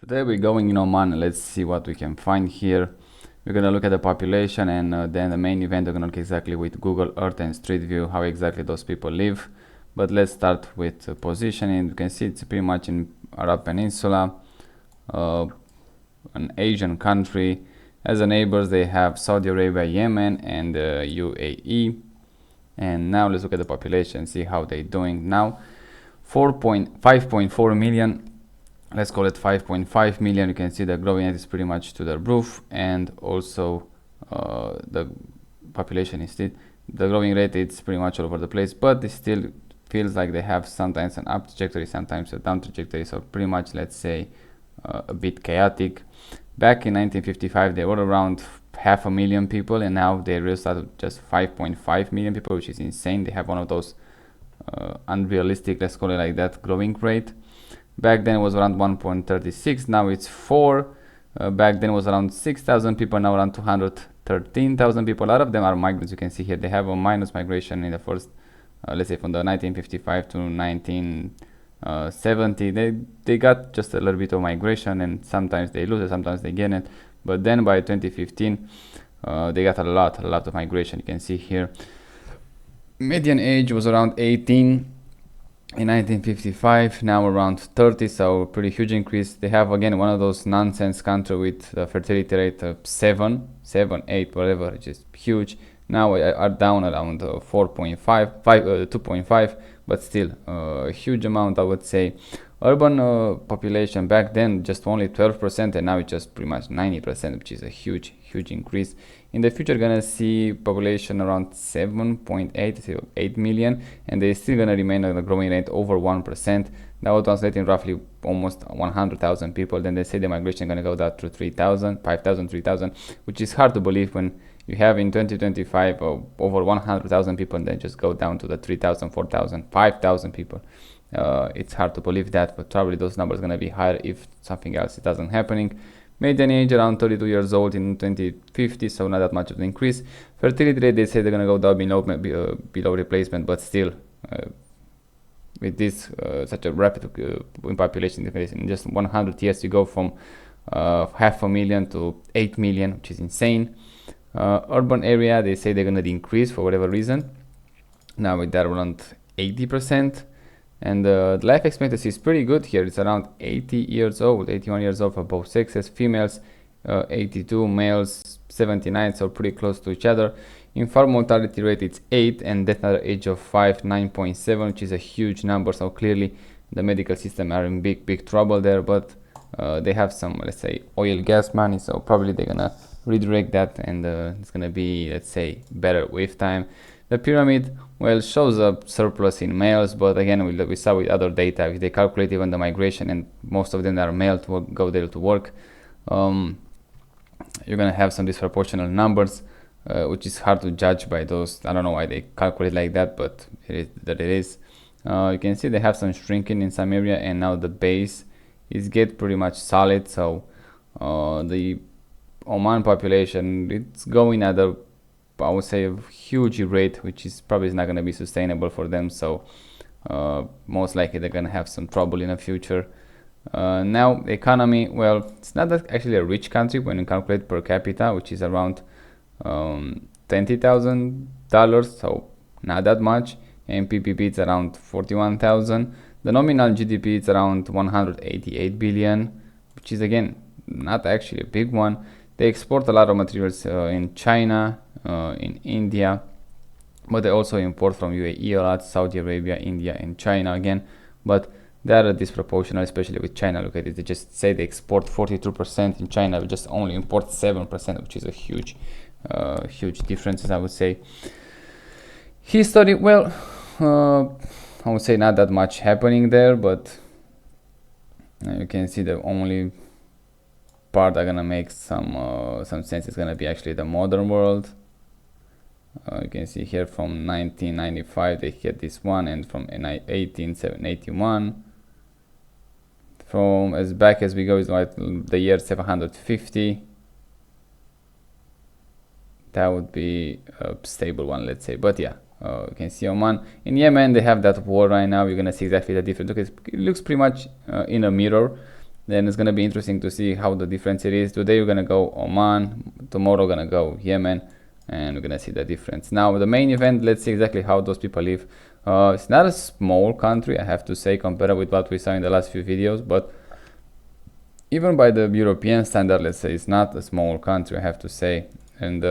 Today we're going in Oman. Let's see what we can find here. We're gonna look at the population, and then the main event we're gonna look exactly with Google Earth and Street View how exactly those people live. But let's start with positioning. You can see it's pretty much in Arab Peninsula, an Asian country. As the neighbors they have Saudi Arabia, Yemen, and UAE. And now let's look at the population, see how they're doing now. 5.4 million, let's call it 5.5 million. You can see the growing rate is pretty much to the roof, and also the population is still, the growing rate is pretty much all over the place, but it still feels like they have sometimes an up trajectory, sometimes a down trajectory, so pretty much, let's say, a bit chaotic. Back in 1955 they were around 500,000 people, and now they reached out to just 5.5 million people, which is insane. They have one of those unrealistic, let's call it like that, growing rate. Back then it was around 1.36, now it's 4. Back then it was around 6,000 people, now around 213,000 people. A lot of them are migrants. You can see here they have a minus migration in the first, let's say from the 1955 to 1970. They got just a little bit of migration, and sometimes they lose it, sometimes they gain it. But then by 2015 they got a lot of migration. You can see here median age was around 18 in 1955, now around 30, so pretty huge increase. They have again one of those nonsense country with a fertility rate of 7, 8, whatever, which is huge. Now are down around 2.5, but still a huge amount, I would say. Urban population back then just only 12%, and now it's just pretty much 90%, which is a huge increase. In the future gonna see population around 7.8 to 8 million, and they're still gonna remain at a growing rate over 1%. That will translate in roughly almost 100,000 people. Then they say the migration gonna go down to 3,000, 5,000, 3,000, which is hard to believe when you have in 2025 over 100,000 people, and then just go down to the 3,000, 4,000, 5,000 people. It's hard to believe that, but probably those numbers are going to be higher if something else doesn't happening. Median age around 32 years old in 2050, so not that much of an increase. Fertility rate, they say they're going to go down below replacement, but still with this such a rapid population increase in just 100 years, you go from 500,000 to 8 million, which is insane. Urban area, they say they're going to increase for whatever reason. Now with that around 80%. And the life expectancy is pretty good here. It's around 80 years old, 81 years old for both sexes. Females 82, males 79, so pretty close to each other. Infant mortality rate it's 8, and death at the age of 5, 9.7, which is a huge number. So clearly the medical system are in big trouble there, but they have some, let's say, oil gas money, so probably they're gonna redirect that, and it's gonna be, let's say, better with time. The pyramid, well, shows a surplus in males, but again, we saw with other data, if they calculate even the migration, and most of them are male to go there to work, you're gonna have some disproportional numbers, which is hard to judge by those. I don't know why they calculate like that, but it is. You can see they have some shrinking in some area, and now the base is get pretty much solid. So the Oman population, it's going at a, I would say, a huge rate, which is probably not going to be sustainable for them. So most likely they're going to have some trouble in the future. Now the economy, well, it's not that actually a rich country when you calculate per capita, which is around $20,000, so not that much. And PPP it's around 41,000. The nominal GDP is around 188 billion, which is again not actually a big one. They export a lot of materials in China, in India, but they also import from UAE a lot, Saudi Arabia, India, and China again. But they are disproportional, especially with China. Look at it, they just say they export 42% in China, we just only import 7%, which is a huge differences, I would say. History, well, I would say not that much happening there, but you can see the only part are gonna make some sense is gonna be actually the modern world. You can see here from 1995 they hit this one, and from 1881, from as back as we go is like the year 750. That would be a stable one, let's say. But yeah, you can see Oman. In Yemen they have that war right now. You're gonna see exactly the difference. Okay, it looks pretty much in a mirror. Then it's gonna be interesting to see how the difference it is. Today we're gonna go Oman, tomorrow we're gonna go Yemen, and we're gonna see the difference. Now the main event, let's see exactly how those people live. It's not a small country, I have to say, compared with what we saw in the last few videos, but even by the European standard, let's say, it's not a small country, I have to say. And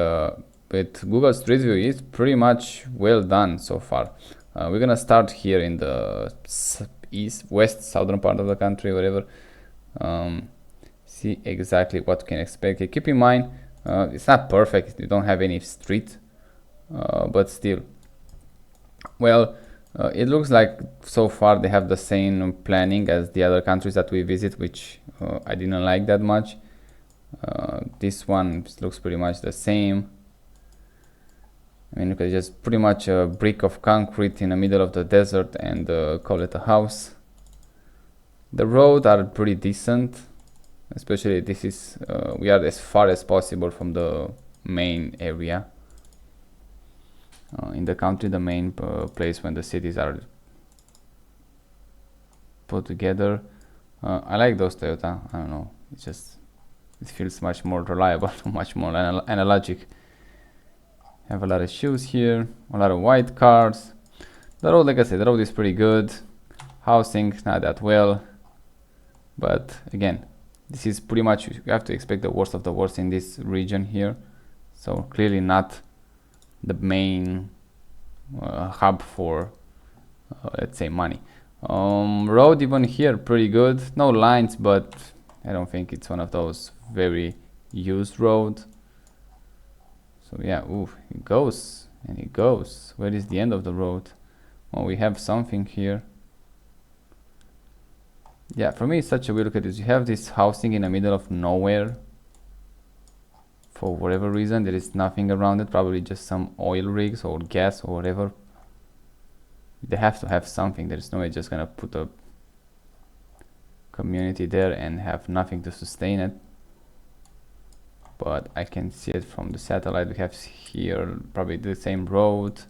with Google Street View, it's pretty much well done so far. We're gonna start here in the southern part of the country, whatever. See exactly what you can expect. Keep in mind, it's not perfect. You don't have any street, but still, well, it looks like so far they have the same planning as the other countries that we visit, which I didn't like that much. This one looks pretty much the same. I mean, you can just pretty much a brick of concrete in the middle of the desert and call it a house. The roads are pretty decent, especially this is we are as far as possible from the main area in the country, the main place when the cities are put together. I like those Toyota. I don't know, it feels much more reliable, much more analogic. Have a lot of shoes here, a lot of white cars. The road, like I said, the road is pretty good. Housing not that well, but again, this is pretty much, you have to expect the worst of the worst in this region here. So clearly not the main hub for let's say money. Road even here pretty good, no lines, but I don't think it's one of those very used roads. So yeah, ooh, it goes and it goes. Where is the end of the road? Well, we have something here. Yeah, for me it's such a weird look at this. You have this housing in the middle of nowhere. For whatever reason, there is nothing around it, probably just some oil rigs or gas or whatever. They have to have something. There's no way just gonna put a community there and have nothing to sustain it. But I can see it from the satellite. We have here probably the same road.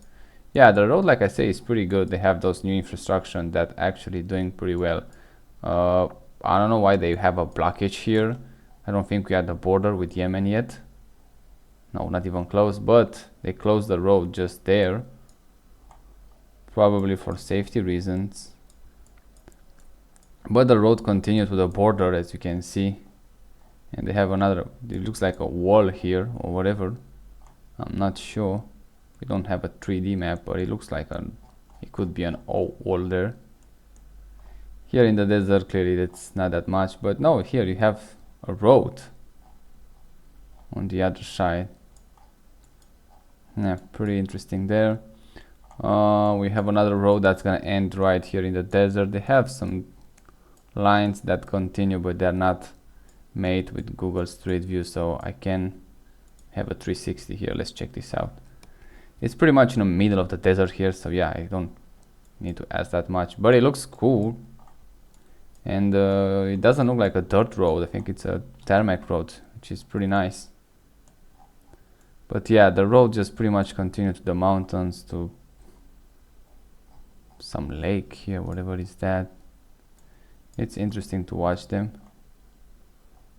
Yeah, the road, like I say, is pretty good. They have those new infrastructure that actually doing pretty well. I don't know why they have a blockage here. I don't think we are at the border with Yemen yet. No, not even close, but they closed the road just there, probably for safety reasons. But the road continues to the border, as you can see, and they have another, it looks like a wall here or whatever. I'm not sure. We don't have a 3D map, but it looks like it could be an wall there. Here in the desert, clearly that's not that much, but no, here you have a road on the other side. Yeah, pretty interesting there. We have another road that's gonna end right here in the desert. They have some lines that continue, but they're not made with Google Street View, so I can have a 360 here. Let's check this out. It's pretty much in the middle of the desert here, so yeah, I don't need to ask that much, but it looks cool. And it doesn't look like a dirt road. I think it's a tarmac road, which is pretty nice. But yeah, the road just pretty much continues to the mountains, to some lake here, whatever is that. It's interesting to watch them.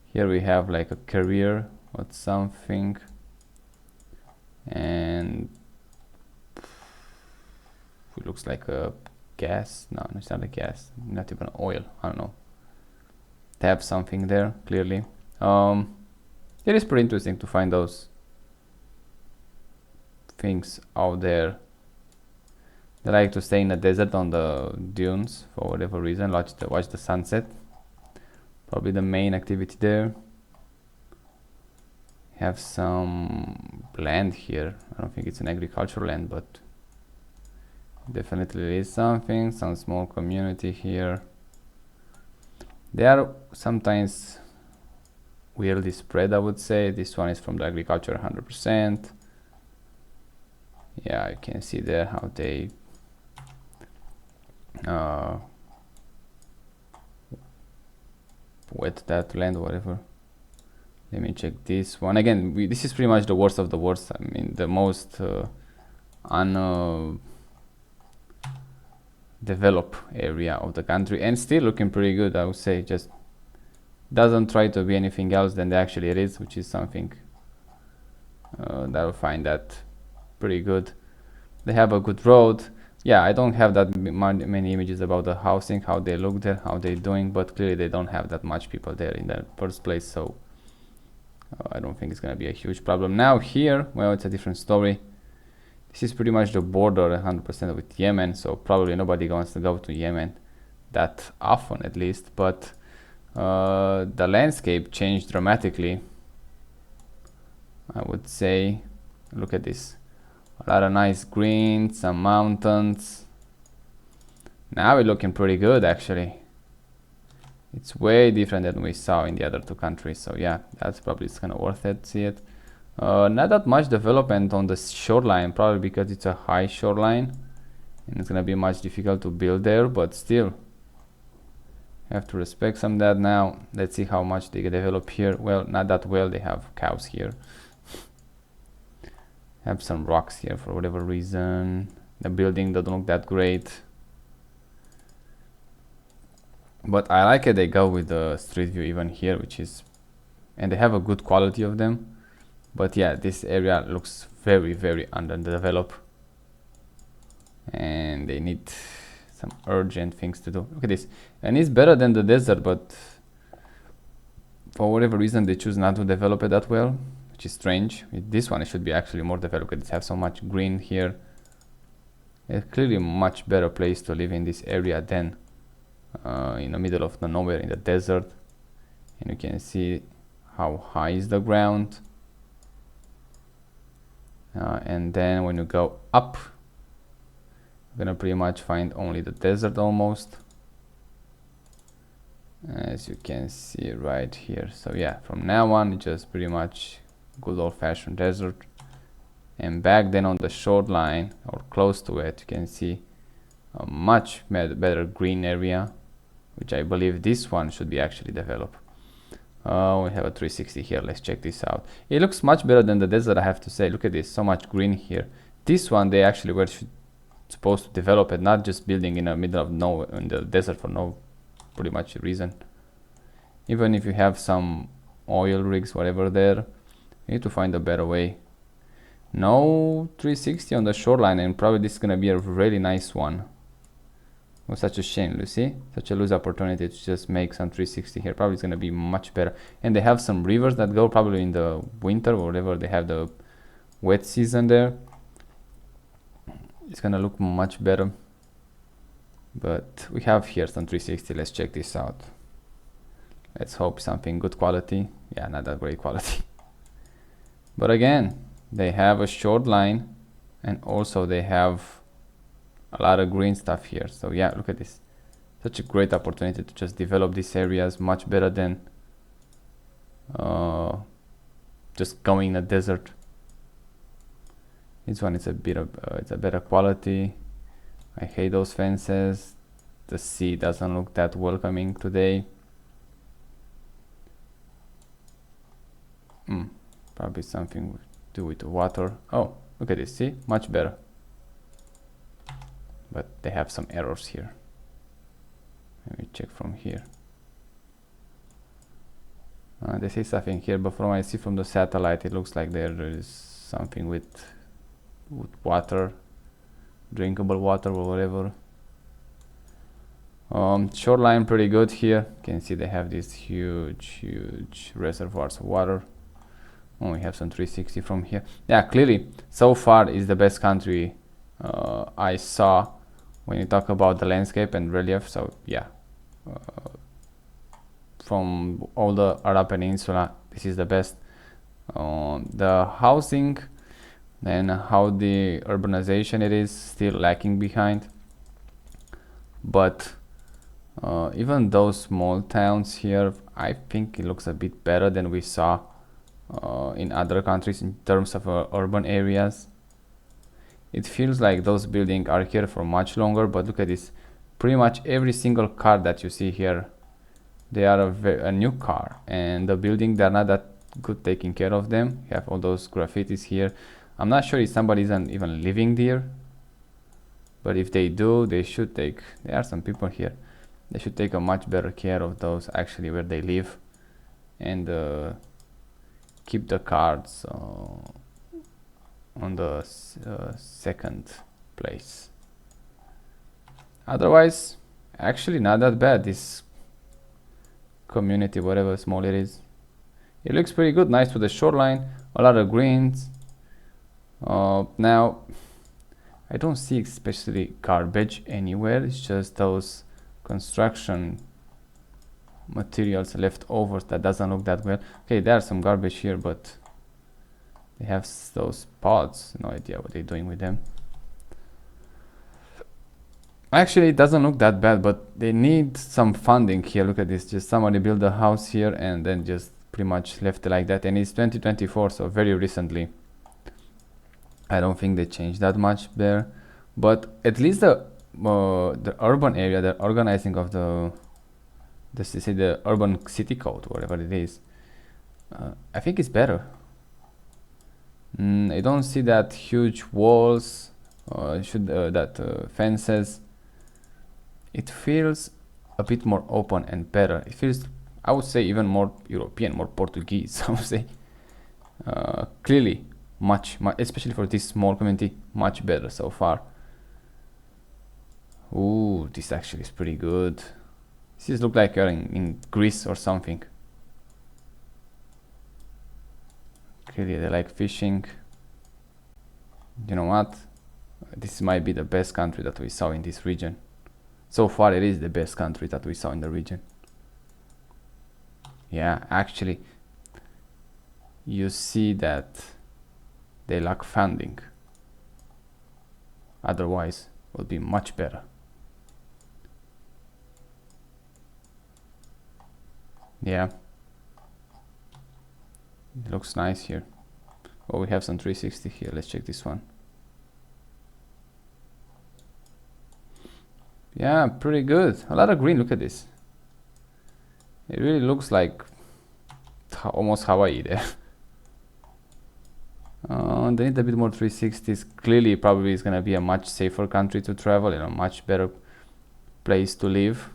Here we have like a carrier or something, and it looks like a gas. No, it's not a gas, not even oil, I don't know. They have something there, clearly. It is pretty interesting to find those things out there. They like to stay in the desert on the dunes for whatever reason, watch the sunset. Probably the main activity there. Have some land here. I don't think it's an agricultural land, but definitely is something. Some small community here. They are sometimes weirdly spread, I would say. This one is from the agriculture 100%. Yeah, you can see there how they wet that land, whatever. Let me check this one again. This is pretty much the worst of the worst. I mean, the most undeveloped area of the country, and still looking pretty good, I would say. Just doesn't try to be anything else than it actually it is, which is something that I find that pretty good. They have a good road. Yeah, I don't have that many images about the housing, how they look there, how they're doing, but clearly they don't have that much people there in the first place, so I don't think it's gonna be a huge problem. Now here, well, it's a different story. This is pretty much the border 100% with Yemen, so probably nobody wants to go to Yemen that often at least, but the landscape changed dramatically, I would say. Look at this. A lot of nice green, some mountains. Now we're looking pretty good actually. It's way different than we saw in the other two countries, so yeah, that's probably it's kind of worth it, see it. Not that much development on the shoreline, probably because it's a high shoreline and it's gonna be much difficult to build there, but still have to respect some of that. Now let's see how much they develop here. Well, not that well. They have cows here, have some rocks here for whatever reason. The building doesn't look that great, but I like it. They go with the street view even here, which is, and they have a good quality of them. But yeah, this area looks very underdeveloped and they need some urgent things to do. Look at this, and it's better than the desert, but for whatever reason they choose not to develop it that well, which is strange. With this one it should be actually more developed. It has so much green here. It's clearly a much better place to live in this area than in the middle of the nowhere in the desert. And you can see how high is the ground. And then when you go up, you're gonna pretty much find only the desert almost, as you can see right here. So yeah, from now on it's just pretty much good old-fashioned desert. And back then on the shoreline or close to it, you can see a much better green area, which I believe this one should be actually developed. We have a 360 here. Let's check this out. It looks much better than the desert, I have to say. Look at this, so much green here. This one they actually were supposed to develop it, not just building in the middle of nowhere in the desert for no pretty much reason. Even if you have some oil rigs, whatever there, you need to find a better way. No 360 on the shoreline, and probably this is gonna be a really nice one. It was such a shame, you see? Such a loose opportunity to just make some 360 here. Probably it's gonna be much better. And they have some rivers that go probably in the winter or whatever. They have the wet season there. It's gonna look much better. But we have here some 360. Let's check this out. Let's hope something good quality. Yeah, not that great quality. But again, they have a short line and also they have a lot of green stuff here. So yeah, look at this. Such a great opportunity to just develop these areas much better than just going in a desert. This one is a bit of it's a better quality. I hate those fences. The sea doesn't look that welcoming today. Probably something to do with the water. Oh, look at this, see? Much better. But they have some errors here. Let me check from here. They say something here, but from what I see from the satellite, it looks like there is something with water, drinkable water or whatever. Shoreline pretty good here. You can see they have these huge reservoirs of water. Oh, we have some 360 from here. Yeah, clearly, so far is the best country I saw when you talk about the landscape and relief. So yeah, from all the Arab Peninsula, this is the best. The housing and how the urbanization it is still lacking behind, but even those small towns here, I think it looks a bit better than we saw in other countries in terms of urban areas. It feels like those buildings are here for much longer, but look at this. Pretty much every single car that you see here, they are a new car, and the building, they're not that good taking care of them. You have all those graffitis here. I'm not sure if somebody isn't even living there, but if they do, they should take, there are some people here, they should take a much better care of those actually where they live. and keep the cards on the second place. Otherwise, actually not that bad, this community, whatever small it is. It looks pretty good, nice with the shoreline, a lot of greens. Now I don't see especially garbage anywhere, it's just those construction materials left over that doesn't look that well. Okay, there's some garbage here, but they have those pods, no idea what they're doing with them. Actually, it doesn't look that bad, but they need some funding here. Look at this, just somebody built a house here and then just pretty much left it like that, and it's 2024, so very recently. I don't think they changed that much there, but at least the urban area, the organizing of the urban city code, whatever it is, I think it's better. I don't see that huge walls, fences. It feels a bit more open and better. It feels, I would say, even more European, more Portuguese. I would say clearly much, especially for this small community, much better so far. Ooh, this actually is pretty good. This looks like you're in Greece or something. Clearly they like fishing. You know what? This might be the best country that we saw in this region. So far it is the best country that we saw in the region. Yeah, actually, you see that they lack funding. Otherwise, it would be much better. Yeah. It looks nice here. Oh, we have some 360 here. Let's check this one. Yeah, pretty good. A lot of green. Look at this. It really looks like almost Hawaii there. They need a bit more 360s. Clearly, probably it's gonna be a much safer country to travel and a much better place to live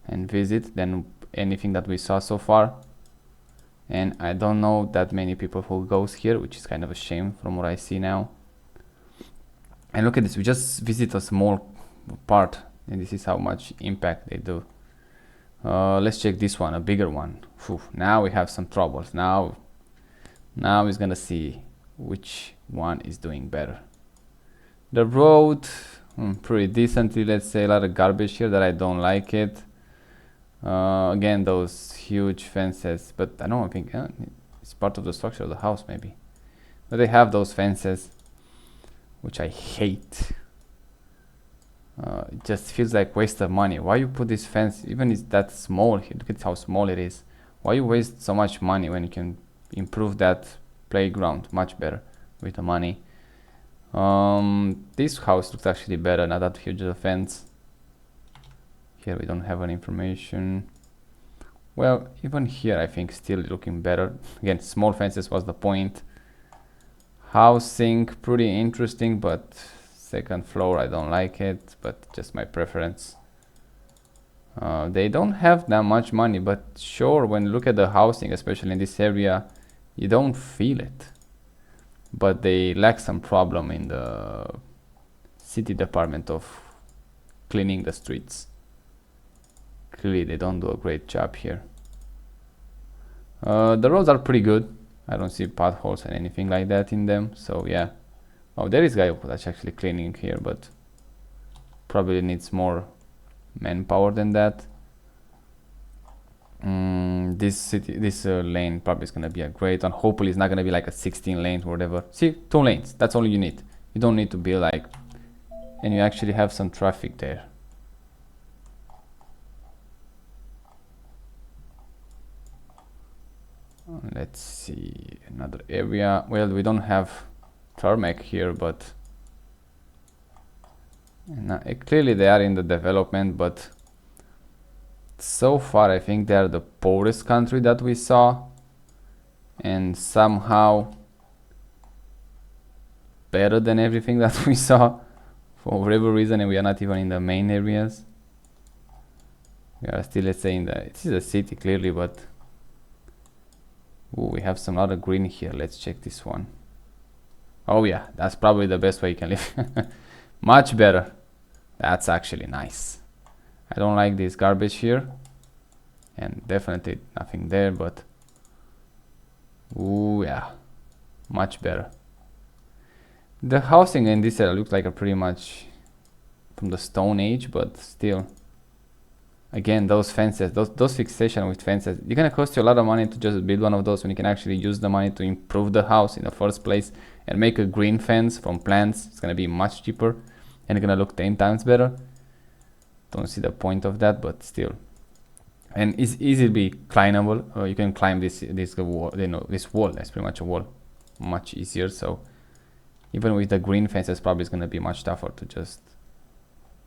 and visit than anything that we saw so far. And I don't know that many people who goes here, which is kind of a shame from what I see now. And look at this, we just visit a small part, and this is how much impact they do. Let's check this one, a bigger one. Whew, now we have some troubles. Now he's gonna see which one is doing better. The road, pretty decently, let's say. A lot of garbage here that I don't like it. Again, those huge fences, but I don't think it's part of the structure of the house maybe. But they have those fences, which I hate. It just feels like waste of money. Why you put this fence, even if that small? Look at how small it is. Why you waste so much money when you can improve that playground much better with the money? This house looks actually better, not that huge a fence. Here we don't have any information. Well, even here I think still looking better. Again, small fences was the point. Housing, pretty interesting, but second floor I don't like it, but just my preference. They don't have that much money, but sure, when you look at the housing, especially in this area, you don't feel it. But they lack some problem in the city department of cleaning the streets. Clearly they don't do a great job here. The roads are pretty good. I don't see potholes and anything like that in them, so yeah. Oh, there is a guy that's actually cleaning here, but probably needs more manpower than that. This lane probably is gonna be a great one. Hopefully it's not gonna be like a 16 lanes or whatever. See, 2 lanes, that's all you need. You don't need to be like, and you actually have some traffic there. Let's see, another area. Well, we don't have tarmac here, but clearly they are in the development, but so far I think they are the poorest country that we saw, and somehow better than everything that we saw for whatever reason, and we are not even in the main areas. We are still, let's say, this is a city clearly, but Ooh, we have some other green here. Let's check this one. Oh yeah, that's probably the best way you can live. Much better. That's actually nice. I don't like this garbage here, and definitely nothing there, but ooh yeah, much better. The housing in this area looks like a pretty much from the Stone Age, but still. Again, those fences, those fixation with fences, it's gonna cost you a lot of money to just build one of those when you can actually use the money to improve the house in the first place and make a green fence from plants. It's gonna be much cheaper and it's gonna look 10 times better. Don't see the point of that, but still. And it's easily climbable. You can climb this wall, this wall. That's pretty much a wall, much easier. So even with the green fences, probably it's gonna be much tougher to just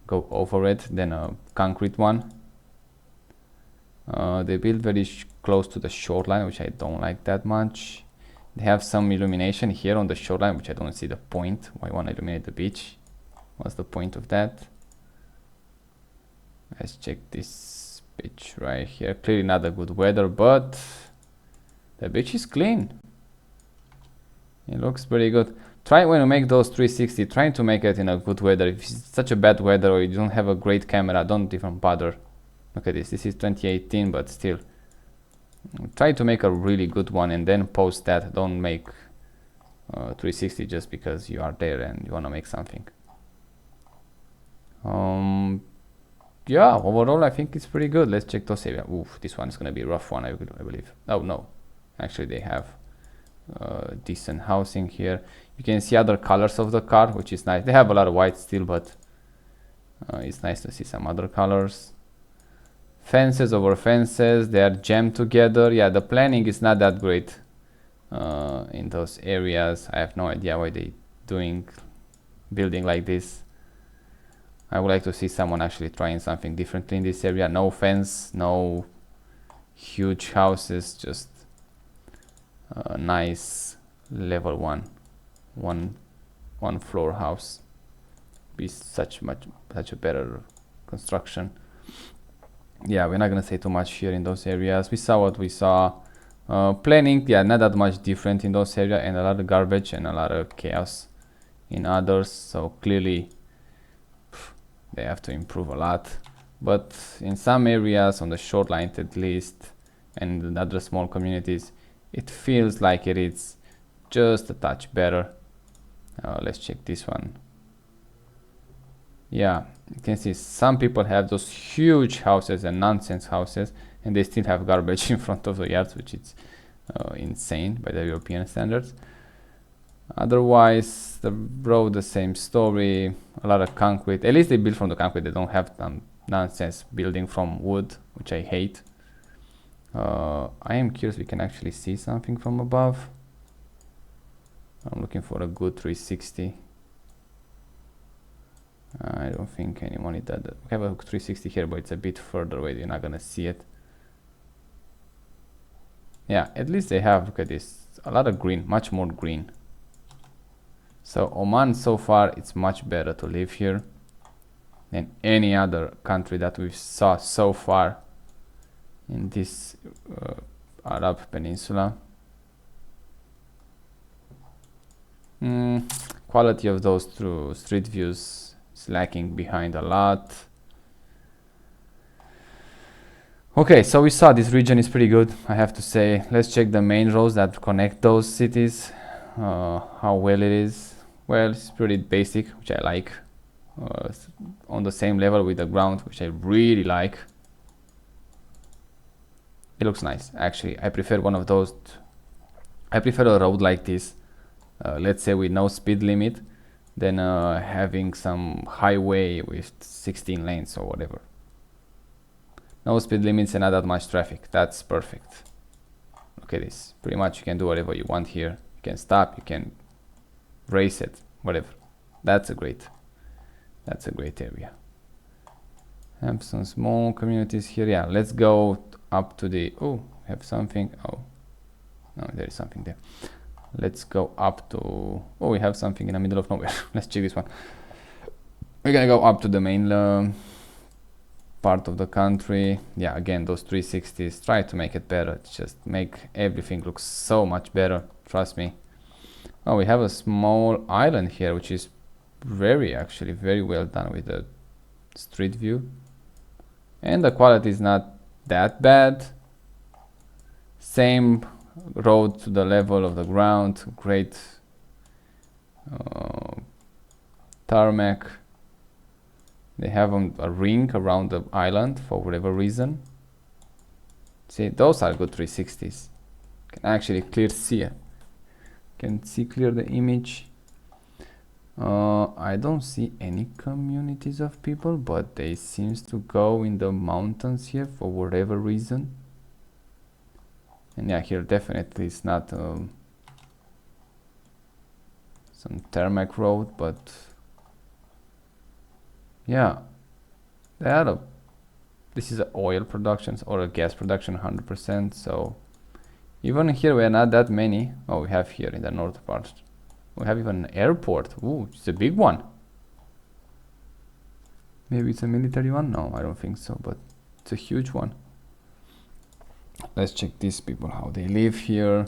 go over it than a concrete one. They build very close to the shoreline, which I don't like that much. They have some illumination here on the shoreline, which I don't see the point. Why want to illuminate the beach? What's the point of that? Let's check this beach right here. Clearly not a good weather, but the beach is clean. It looks pretty good. Try when you make those 360, try to make it in a good weather. If it's such a bad weather or you don't have a great camera, don't even bother. Look at this. This is 2018, but still. Try to make a really good one and then post that. Don't make 360 just because you are there and you want to make something. Yeah, overall I think it's pretty good. Let's check those areas. Oof, this one is going to be a rough one, I believe. Oh no, actually they have decent housing here. You can see other colors of the car, which is nice. They have a lot of white still, but it's nice to see some other colors. Fences over fences, they are jammed together. Yeah, the planning is not that great in those areas. I have no idea why they building like this. I would like to see someone actually trying something differently in this area. No fence, no huge houses, just a nice level one floor house. Be such a better construction. Yeah, we're not gonna say too much here in those areas. We saw what we saw. Planning, yeah, not that much different in those areas, and a lot of garbage and a lot of chaos in others. So clearly they have to improve a lot. But in some areas, on the shoreline at least, and in other small communities, it feels like it is just a touch better. Let's check this one. Yeah, you can see some people have those huge houses and nonsense houses, and they still have garbage in front of the yards, which is insane by the European standards. Otherwise, the road, the same story, a lot of concrete. At least they build from the concrete. They don't have nonsense building from wood, which I hate. I am curious, we can actually see something from above. I'm looking for a good 360. I don't think anyone did that. We have a 360 here, but it's a bit further away. You're not gonna see it. Yeah, at least they have, look at this, a lot of green, much more green. So Oman, so far, it's much better to live here than any other country that we saw so far in this Arab Peninsula. Quality of those street views is lacking behind a lot. Okay, so we saw this region is pretty good, I have to say. Let's check the main roads that connect those cities. How well it is. Well, it's pretty basic, which I like. On the same level with the ground, which I really like. It looks nice, actually. I prefer one of those. I prefer a road like this, let's say with no speed limit, than having some highway with 16 lanes or whatever. No speed limits and not that much traffic. That's perfect. Look at this. Pretty much you can do whatever you want here. You can stop, you can race it, whatever. That's a great area. Have some small communities here. Yeah, let's go up to the, oh, have something. Oh, no, there is something there. Let's go up to, oh, we have something in the middle of nowhere. Let's check this one. We're gonna go up to the main part of the country. Yeah, again, those 360s, try to make it better. Just make everything look so much better, trust me. Oh, we have a small island here, which is actually very well done with the street view. And the quality is not that bad. Same road to the level of the ground, great tarmac. They have a ring around the island for whatever reason. See, those are good 360s. Can actually clear see. Can see clear the image. I don't see any communities of people, but they seems to go in the mountains here for whatever reason. And yeah, here definitely it's not some tarmac road, but yeah, this is a oil production or a gas production 100%. So even here we are not that many. Oh, we have here in the north part, we have even an airport. Ooh, it's a big one. Maybe it's a military one. No, I don't think so, but it's a huge one. Let's check these people, how they live here.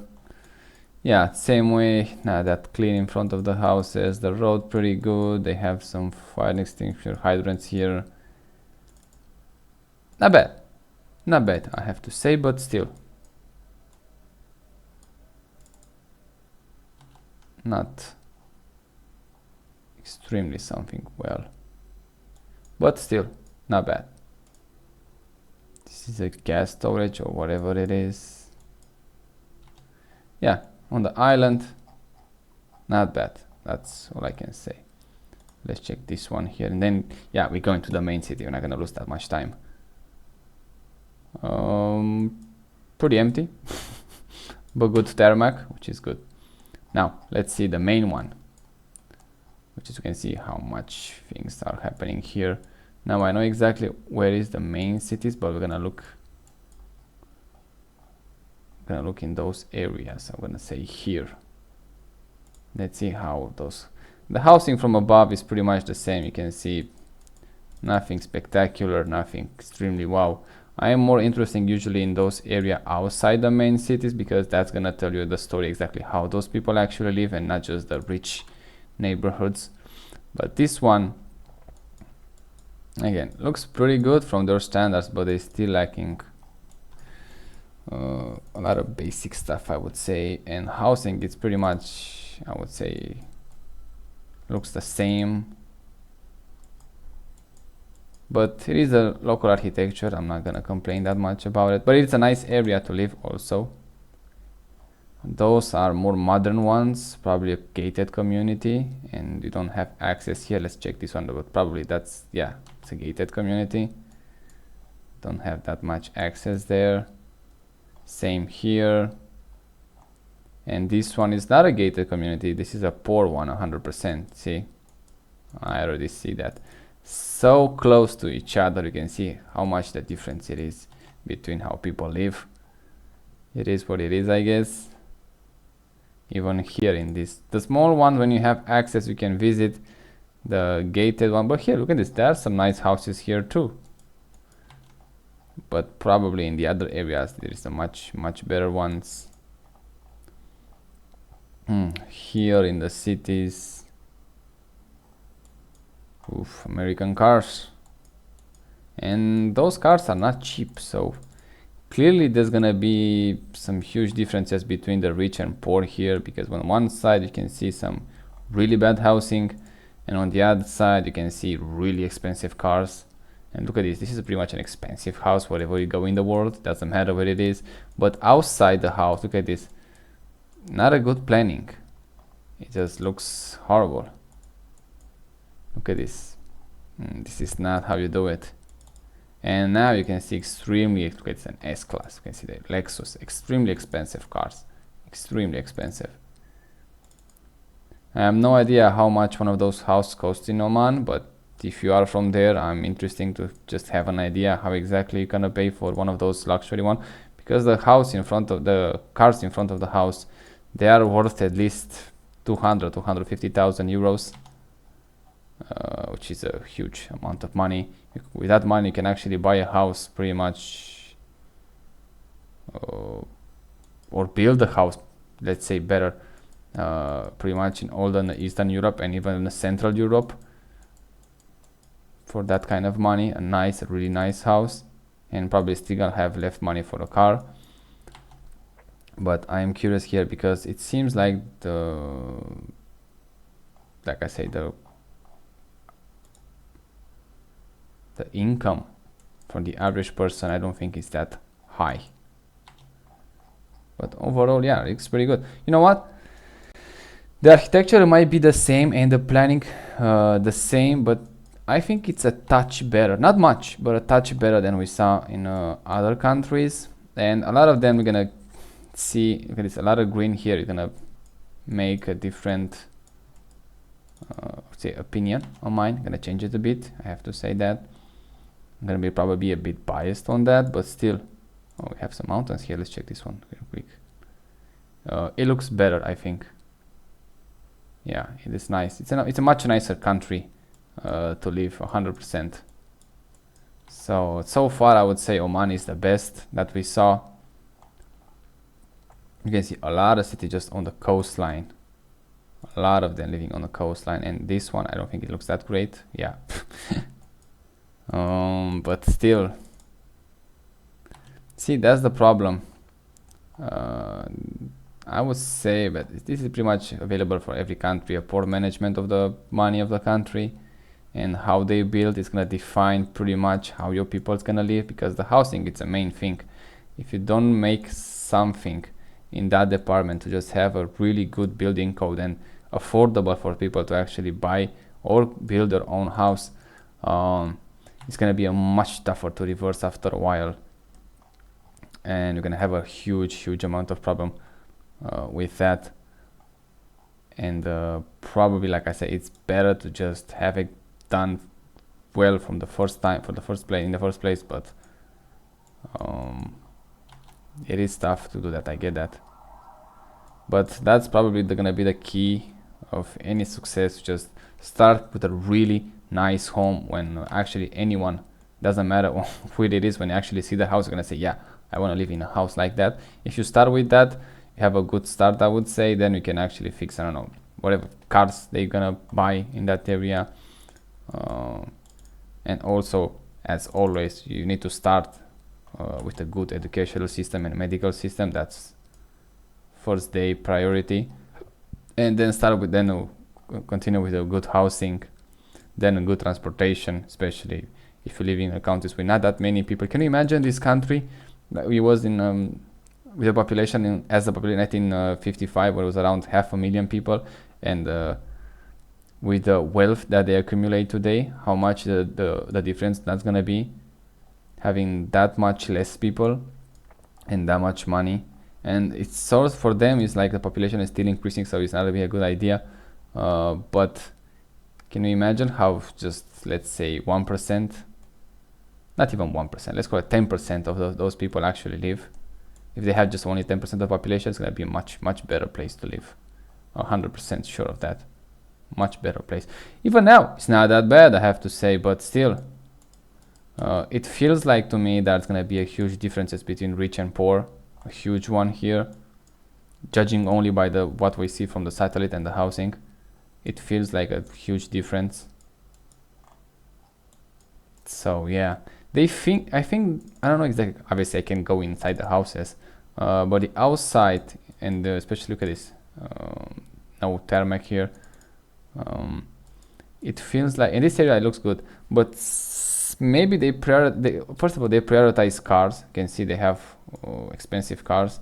Yeah, same way, not that clean in front of the houses. The road pretty good. They have some fire extinguisher hydrants here. Not bad. Not bad, I have to say, but still. Not extremely something well. But still, not bad. This is a gas storage or whatever it is. Yeah, on the island, not bad. That's all I can say. Let's check this one here, and then yeah, we're going to the main city. We're not gonna lose that much time. Pretty empty, but good tarmac, which is good. Now let's see the main one, which is you can see how much things are happening here. Now I know exactly where is the main cities, but we're gonna look in those areas. I'm gonna say here. Let's see how the housing from above is pretty much the same. You can see nothing spectacular, nothing extremely wow. I am more interested usually in those areas outside the main cities, because that's gonna tell you the story exactly how those people actually live and not just the rich neighborhoods. But this one again looks pretty good from their standards, but they're still lacking a lot of basic stuff, I would say. And housing, it's pretty much, I would say, looks the same, but it is a local architecture. I'm not gonna complain that much about it, but it's a nice area to live also. Those are more modern ones, probably a gated community, and you don't have access here. Let's check this one, but probably that's, yeah, it's a gated community. Don't have that much access there. Same here. And this one is not a gated community. This is a poor one, 100%. See, I already see that. So close to each other, you can see how much the difference it is between how people live. It is what it is, I guess. Even here in this, the small one, when you have access, you can visit the gated one. But here, look at this. There are some nice houses here too. But probably in the other areas, there is a much better ones. Here in the cities, oof, American cars, and those cars are not cheap. So clearly there's gonna be some huge differences between the rich and poor here, because on one side you can see some really bad housing, and on the other side you can see really expensive cars. And look at this, this is pretty much an expensive house wherever you go in the world, doesn't matter where it is. But outside the house, look at this, not a good planning. It just looks horrible. Look at this. This is not how you do it. And now you can see extremely, look, it's an S-Class. You can see the Lexus, extremely expensive cars, extremely expensive. I have no idea how much one of those houses costs in Oman, but if you are from there, I'm interested to just have an idea how exactly you're gonna pay for one of those luxury one, because the house in front of the cars in front of the house, they are worth at least 250,000 euros. which is a huge amount of money. With that money you can actually buy a house pretty much, or build a house, let's say better, pretty much in all the Eastern Europe and even in Central Europe for that kind of money. A nice, a really nice house, and probably still gonna have left money for a car. But I'm curious here because it seems like like I say, the income for the average person, I don't think is that high. But overall, yeah, it's pretty good. You know what? The architecture might be the same and the planning the same, but I think it's a touch better. Not much, but a touch better than we saw in other countries. And a lot of them we're gonna see, okay, there's a lot of green here. You're gonna make a different say opinion on mine. I'm gonna change it a bit, I have to say that. I'm gonna be probably a bit biased on that, but still. Oh, we have some mountains here. Let's check this one real quick. It looks better, I think. Yeah, it is nice. It's a much nicer country to live, 100%. So far I would say Oman is the best that we saw. You can see a lot of cities just on the coastline. A lot of them living on the coastline, and this one I don't think it looks that great. Yeah. But still, see, that's the problem. I would say that this is pretty much available for every country. A poor management of the money of the country and how they build is gonna define pretty much how your people is gonna live, because the housing it's a main thing. If you don't make something in that department to just have a really good building code and affordable for people to actually buy or build their own house, it's gonna be a much tougher to reverse after a while, and you're gonna have a huge amount of problem with that. And probably, like I said, it's better to just have it done well from the first time, in the first place. But it is tough to do that, I get that. But that's probably gonna be the key of any success. Just start with a really nice home. When actually anyone, doesn't matter who it is, when you actually see the house, you're gonna say, yeah, I want to live in a house like that. If you start with that, you have a good start, I would say. Then you can actually fix, I don't know, whatever cars they're gonna buy in that area. And also, as always, you need to start with a good educational system and medical system. That's first day priority, and then continue with a good housing, then a good transportation, especially if you live in countries with not that many people. Can you imagine this country that we was in with a population as the population in 1955, where it was around 500,000 people, and with the wealth that they accumulate today, how much the difference that's gonna be, having that much less people and that much money. And it's sort of, for them, it's like the population is still increasing, so it's not really a good idea. But can you imagine how just, let's say 1%, not even 1%, let's call it 10% of those people actually live. If they have just only 10% of the population, it's going to be a much better place to live. 100% sure of that. Much better place. Even now, it's not that bad, I have to say, but still, it feels like to me there's going to be a huge differences between rich and poor. A huge one here. Judging only by what we see from the satellite and the housing, it feels like a huge difference. So yeah, I think, I don't know exactly, obviously I can go inside the houses, but the outside, and especially look at this, no tarmac here, it feels like in this area it looks good, but maybe first of all they prioritize cars. You can see they have expensive cars.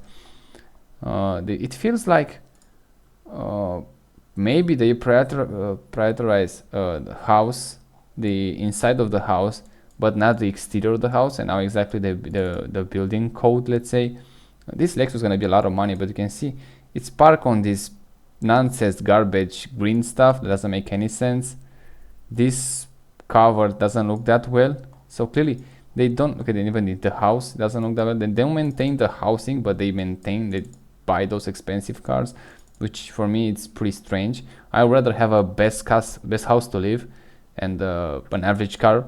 It feels like maybe they prioritize the house, the inside of the house, but not the exterior of the house. And now exactly the building code, let's say. This Lexus is going to be a lot of money, but you can see it's parked on this nonsense garbage green stuff that doesn't make any sense. This cover doesn't look that well, so clearly they don't, okay, they even need the house doesn't look that well. They don't maintain the housing, but they buy those expensive cars, which for me it's pretty strange. I would rather have a best house to live and an average car,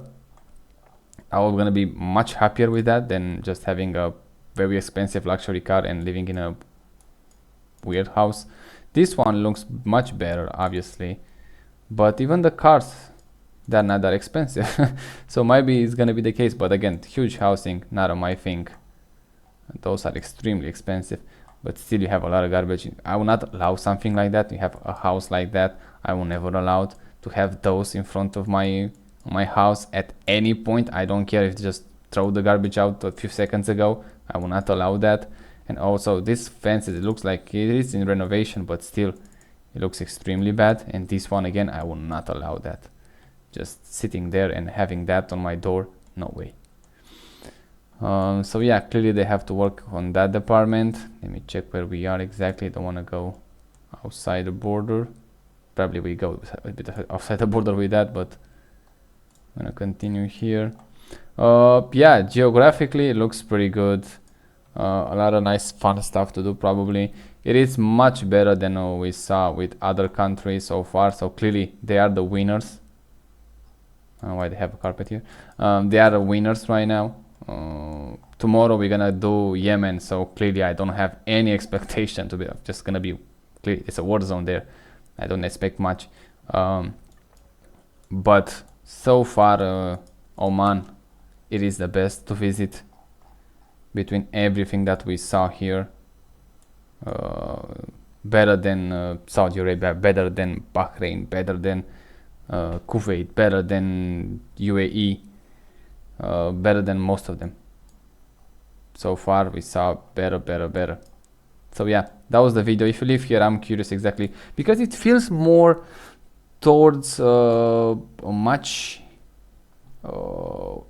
I was gonna be much happier with that than just having a very expensive luxury car and living in a weird house. This one looks much better, obviously, but even the cars, they're not that expensive. So maybe it's gonna be the case, but again, huge housing, not my thing. Those are extremely expensive, but still you have a lot of garbage. I will not allow something like that. You have a house like that, I will never allow to have those in front of my house at any point. I don't care if just throw the garbage out a few seconds ago, I will not allow that. And also this fence, it looks like it is in renovation, but still it looks extremely bad. And this one again, I will not allow that. Just sitting there and having that on my door, no way. So yeah, clearly they have to work on that department. Let me check where we are exactly. Don't want to go outside the border. Probably we go a bit outside the border with that, but I'm gonna continue here. Yeah, geographically it looks pretty good. A lot of nice fun stuff to do. Probably it is much better than we saw with other countries so far, so clearly they are the winners. I don't know why they have a carpet here. They are the winners right now. Tomorrow we're gonna do Yemen, so clearly I don't have any expectation to be just gonna be clearly, it's a war zone there. I don't expect much, but so far Oman, it is the best to visit between everything that we saw here. Better than Saudi Arabia, better than Bahrain, better than Kuwait, better than UAE, better than most of them. So far we saw better. So yeah, that was the video. If you live here, I'm curious exactly, because it feels more towards a much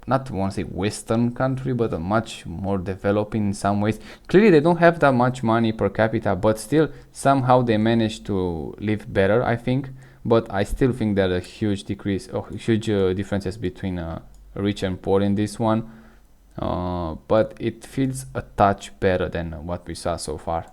not want to say Western country, but a much more developing in some ways. Clearly they don't have that much money per capita, but still somehow they manage to live better, I think. But I still think there are huge differences between rich and poor in this one. But it feels a touch better than what we saw so far.